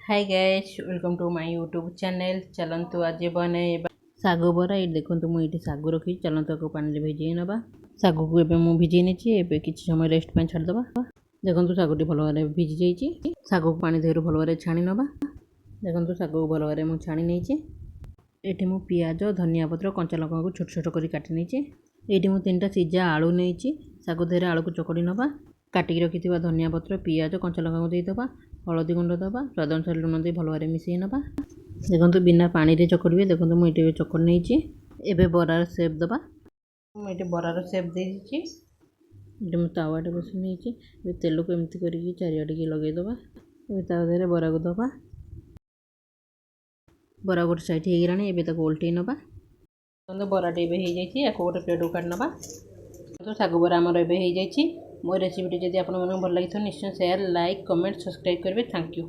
Hi guys, welcome to my YouTube channel. चलतु आज बने सागु बरा। ये देखो मुझे सागु रखी, चलतु को पानी भिजे ना। सागु को एबे मु भिजे नहीं, किसी समय रेस्ट पे छाड़दबा। देखो सागुटी भल भाव भिजी जाइए। सागु को पानी देहरु भल भाव छाणी नवा। देखो सागु को भल भाव मुझे छाणी नहीं। ये मु पियाज, धनिया पत्र, कंचा लंका को छोट छोट कर काटी नहीं। ये मुझे 3टा सिझा आलू नहीं। सागु देहरे आलू को चकड़ी नवा। काटिक रखि धनिया पत्र, पियाज, कंचा लंका को देदेबा। हलदी गुंड दबा, स्वाद अनुसार लुण दे भल भाव मिसई नवा। देखो बिना पानी रे चकड़े। देखो मुझे चकड़ नहीं। एबे बरार सेप दबा। मुझे बरार सेप दे दीची। मुझे तावाटे बस नहीं। तेल को एमती करके चारिआडे लगेदबा। तादेहरे बरा को दबा। बरा गोटे साइड हो गलानी। एबे ताको उल्टे नवा। बराटे एबे हो जाइए। या गोटे प्लेट को काट नवा। तो सागु बरा आमर एबे हो जाइए। मो रेसिपीटी जब आपको भल लगी निश्चय शेयर, लाइक, कमेंट, सब्सक्राइब करेंगे। Thank you.